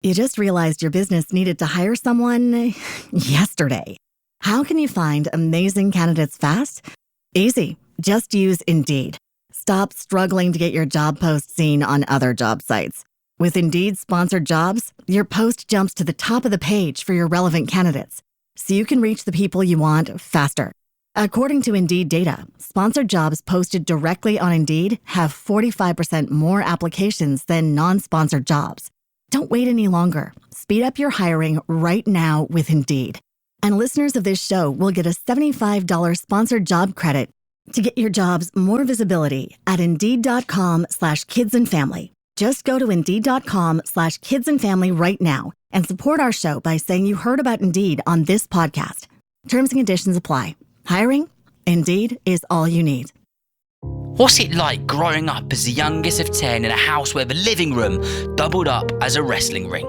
You just realized your business needed to hire someone yesterday. How can you find amazing candidates fast? Easy. Just use Indeed. Stop struggling to get your job post seen on other job sites. With Indeed sponsored jobs, your post jumps to the top of the page for your relevant candidates, so you can reach the people you want faster. According to Indeed data, sponsored jobs posted directly on Indeed have 45% more applications than non-sponsored jobs. Don't wait any longer. Speed up your hiring right now with Indeed. And listeners of this show will get a $75 sponsored job credit to get your jobs more visibility at Indeed.com/kidsandfamily. Just go to Indeed.com/kidsandfamily right now and support our show by saying you heard about Indeed on this podcast. Terms and conditions apply. Hiring? Indeed is all you need. What's it like growing up as the youngest of 10 in a house where the living room doubled up as a wrestling ring?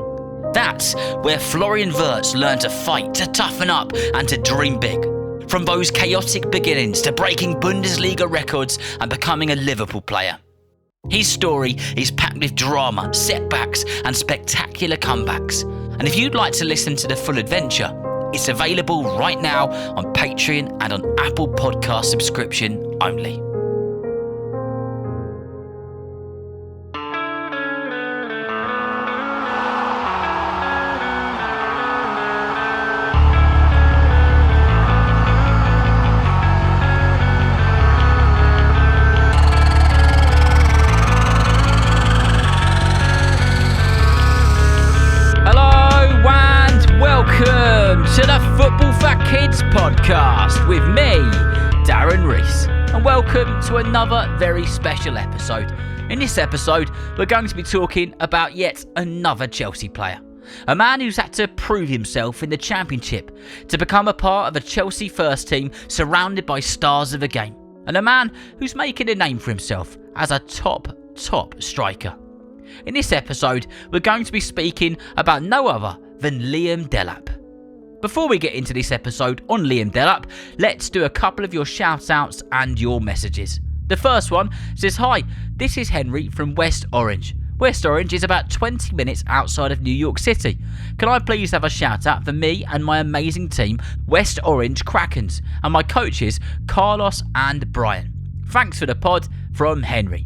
That's where Florian Wirtz learned to fight, to toughen up and to dream big. From those chaotic beginnings to breaking Bundesliga records and becoming a Liverpool player. His story is packed with drama, setbacks and spectacular comebacks. And if you'd like to listen to the full adventure, it's available right now on Patreon and on Apple Podcast subscription only. To the Football for Kids podcast with me, Darren Rees, and welcome to another very special episode. In this episode, we're going to be talking about yet another Chelsea player, a man who's had to prove himself in the Championship to become a part of a Chelsea first team surrounded by stars of the game, and a man who's making a name for himself as a top striker. In this episode, we're going to be speaking about no other than Liam Delap. Before we get into this episode on Liam Delap, let's do a couple of your shout-outs and your messages. The first one says, "Hi, this is Henry from West Orange. West Orange is about 20 minutes outside of New York City. Can I please have a shout-out for me and my amazing team, West Orange Krakens, and my coaches, Carlos and Brian? Thanks for the pod, from Henry."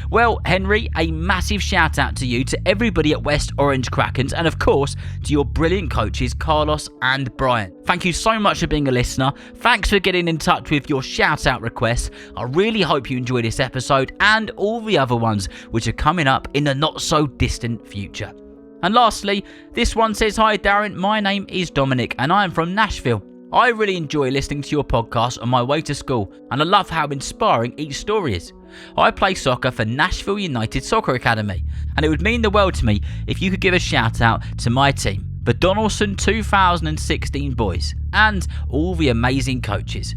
Well, Henry, a massive shout out to you, to everybody at West Orange Krakens, and of course to your brilliant coaches Carlos and Brian. Thank you so much for being a listener. Thanks for getting in touch with your shout out requests. I really hope you enjoy this episode and all the other ones which are coming up in the not so distant future. And lastly, this one says, "Hi Darren, my name is Dominic and I am from Nashville. I really enjoy listening to your podcast on my way to school, and I love how inspiring each story is. I play soccer for Nashville United Soccer Academy, and it would mean the world to me if you could give a shout out to my team, the Donaldson 2016 boys, and all the amazing coaches."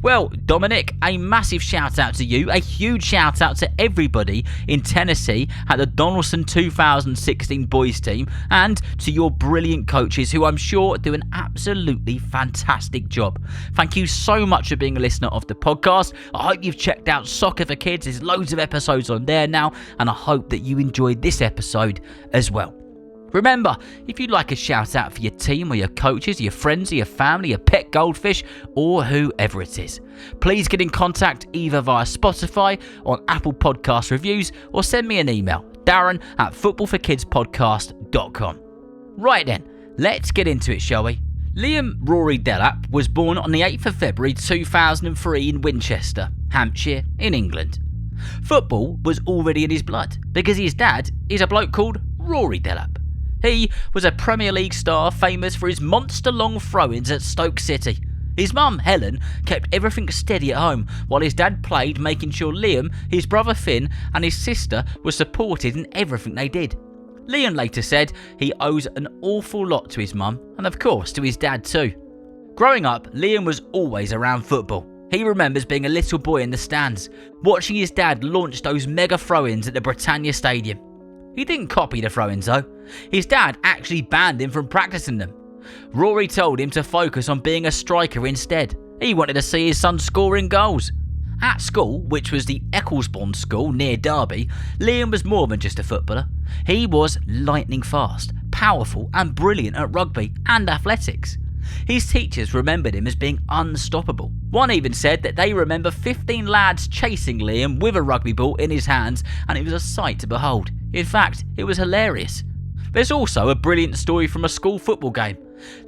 Well, Dominic, a massive shout out to you, a huge shout out to everybody in Tennessee at the Donaldson 2016 boys team, and to your brilliant coaches who I'm sure do an absolutely fantastic job. Thank you so much for being a listener of the podcast. I hope you've checked out Soccer for Kids. There's loads of episodes on there now, and I hope that you enjoyed this episode as well. Remember, if you'd like a shout out for your team or your coaches, your friends, or your family, your pet goldfish, or whoever it is, please get in contact either via Spotify, on Apple Podcast Reviews, or send me an email, darren@footballforkidspodcast.com. Right then, let's get into it, shall we? Liam Rory Delap was born on the 8th of February 2003 in Winchester, Hampshire, in England. Football was already in his blood because his dad is a bloke called Rory Delap. He was a Premier League star famous for his monster-long throw-ins at Stoke City. His mum, Helen, kept everything steady at home while his dad played, making sure Liam, his brother Finn and his sister were supported in everything they did. Liam later said he owes an awful lot to his mum and of course to his dad too. Growing up, Liam was always around football. He remembers being a little boy in the stands, watching his dad launch those mega throw-ins at the Britannia Stadium. He didn't copy the throw-ins though. His dad actually banned him from practicing them. Rory told him to focus on being a striker instead. He wanted to see his son scoring goals. At school, which was the Ecclesbourne School near Derby, Liam was more than just a footballer. He was lightning fast, powerful and brilliant at rugby and athletics. His teachers remembered him as being unstoppable. One even said that they remember 15 lads chasing Liam with a rugby ball in his hands, and it was a sight to behold. In fact, it was hilarious. There's also a brilliant story from a school football game.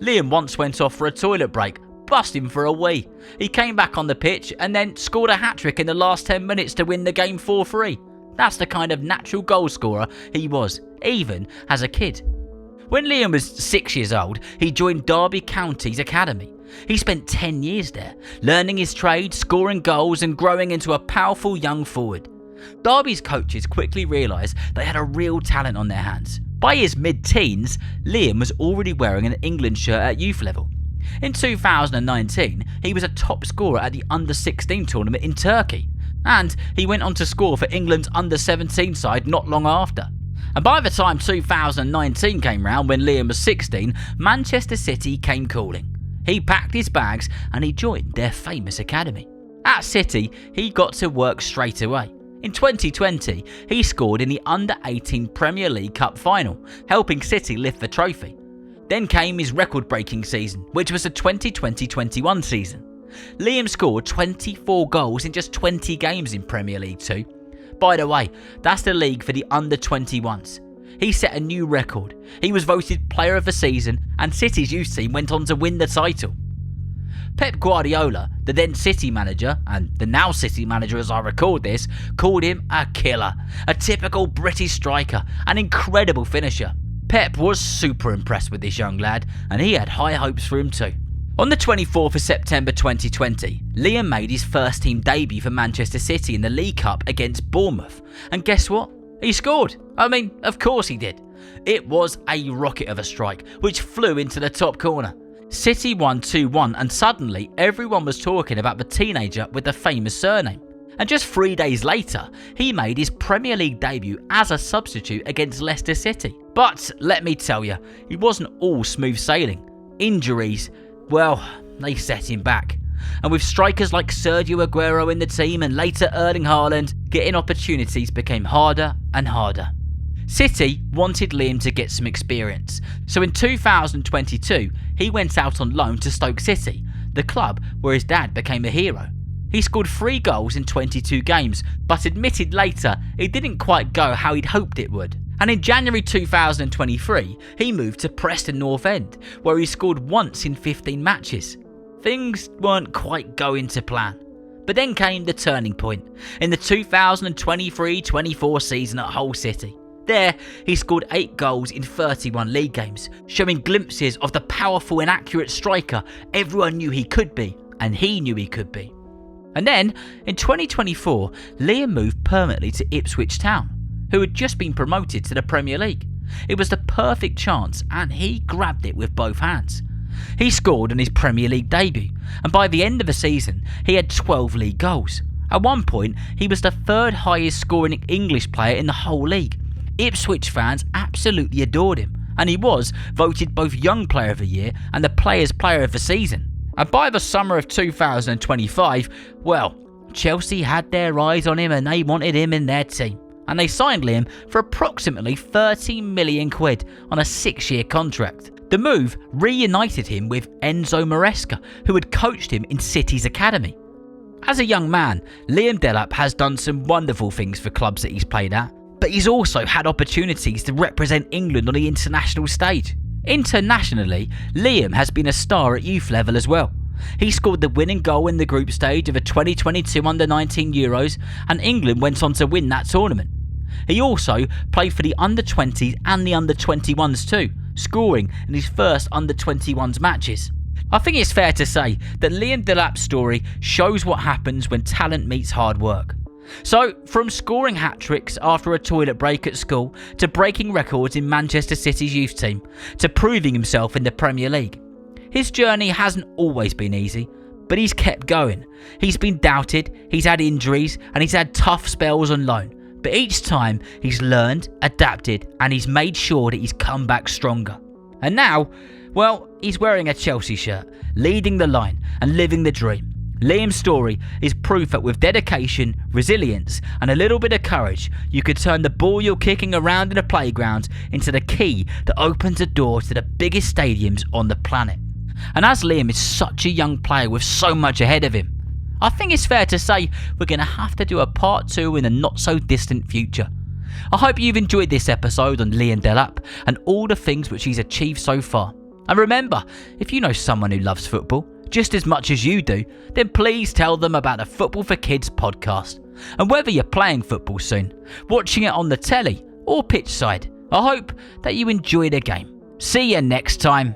Liam once went off for a toilet break, busting for a wee. He came back on the pitch and then scored a hat-trick in the last 10 minutes to win the game 4-3. That's the kind of natural goal scorer he was, even as a kid. When Liam was 6 years old, he joined Derby County's academy. He spent 10 years there, learning his trade, scoring goals and growing into a powerful young forward. Derby's coaches quickly realised they had a real talent on their hands. By his mid-teens, Liam was already wearing an England shirt at youth level. In 2019, he was a top scorer at the Under-16 tournament in Turkey, and he went on to score for England's Under-17 side not long after. And by the time 2019 came round, when Liam was 16, Manchester City came calling. He packed his bags and he joined their famous academy. At City, he got to work straight away. In 2020, he scored in the Under-18 Premier League Cup final, helping City lift the trophy. Then came his record-breaking season, which was the 2020-21 season. Liam scored 24 goals in just 20 games in Premier League 2. By the way, that's the league for the Under-21s. He set a new record. He was voted Player of the Season, and City's youth team went on to win the title. Pep Guardiola, the then City manager, and the now City manager as I record this, called him a killer, a typical British striker, an incredible finisher. Pep was super impressed with this young lad, and he had high hopes for him too. On the 24th of September 2020, Liam made his first team debut for Manchester City in the League Cup against Bournemouth, and guess what? He scored. I mean, of course he did. It was a rocket of a strike, which flew into the top corner. City won 2-1, and suddenly everyone was talking about the teenager with the famous surname. And just 3 days later, he made his Premier League debut as a substitute against Leicester City. But let me tell you, it wasn't all smooth sailing. Injuries, well, they set him back. And with strikers like Sergio Aguero in the team and later Erling Haaland, getting opportunities became harder and harder. City wanted Liam to get some experience, so in 2022 he went out on loan to Stoke City, the club where his dad became a hero. He scored 3 goals in 22 games, but admitted later it didn't quite go how he'd hoped it would. And in January 2023 he moved to Preston North End, where he scored once in 15 matches. Things weren't quite going to plan. But then came the turning point, in the 2023-24 season at Hull City. There, he scored 8 goals in 31 league games, showing glimpses of the powerful and accurate striker everyone knew he could be, and he knew he could be. And then, in 2024, Liam moved permanently to Ipswich Town, who had just been promoted to the Premier League. It was the perfect chance, and he grabbed it with both hands. He scored in his Premier League debut, and by the end of the season, he had 12 league goals. At one point, he was the 3rd highest scoring English player in the whole league. Ipswich fans absolutely adored him, and he was voted both Young Player of the Year and the Players' Player of the Season. And by the summer of 2025, well, Chelsea had their eyes on him and they wanted him in their team. And they signed Liam for approximately 30 million quid on a 6-year contract. The move reunited him with Enzo Maresca, who had coached him in City's academy. As a young man, Liam Delap has done some wonderful things for clubs that he's played at, but he's also had opportunities to represent England on the international stage. Internationally, Liam has been a star at youth level as well. He scored the winning goal in the group stage of the 2022 Under-19 Euros, and England went on to win that tournament. He also played for the Under-20s and the Under-21s too, scoring in his first Under-21s matches. I think it's fair to say that Liam Delap's story shows what happens when talent meets hard work. So, from scoring hat-tricks after a toilet break at school, to breaking records in Manchester City's youth team, to proving himself in the Premier League. His journey hasn't always been easy, but he's kept going. He's been doubted, he's had injuries, and he's had tough spells on loan. But each time, he's learned, adapted, and he's made sure that he's come back stronger. And now, well, he's wearing a Chelsea shirt, leading the line and living the dream. Liam's story is proof that with dedication, resilience and a little bit of courage, you could turn the ball you're kicking around in a playground into the key that opens a door to the biggest stadiums on the planet. And as Liam is such a young player with so much ahead of him, I think it's fair to say we're going to have to do a part 2 in the not so distant future. I hope you've enjoyed this episode on Liam Delap and all the things which he's achieved so far. And remember, if you know someone who loves football just as much as you do, then please tell them about the Football for Kids podcast. And whether you're playing football soon, watching it on the telly or pitch side, I hope that you enjoy the game. See you next time.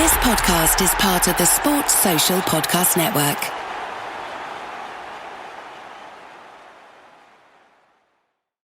This podcast is part of the Sports Social Podcast Network.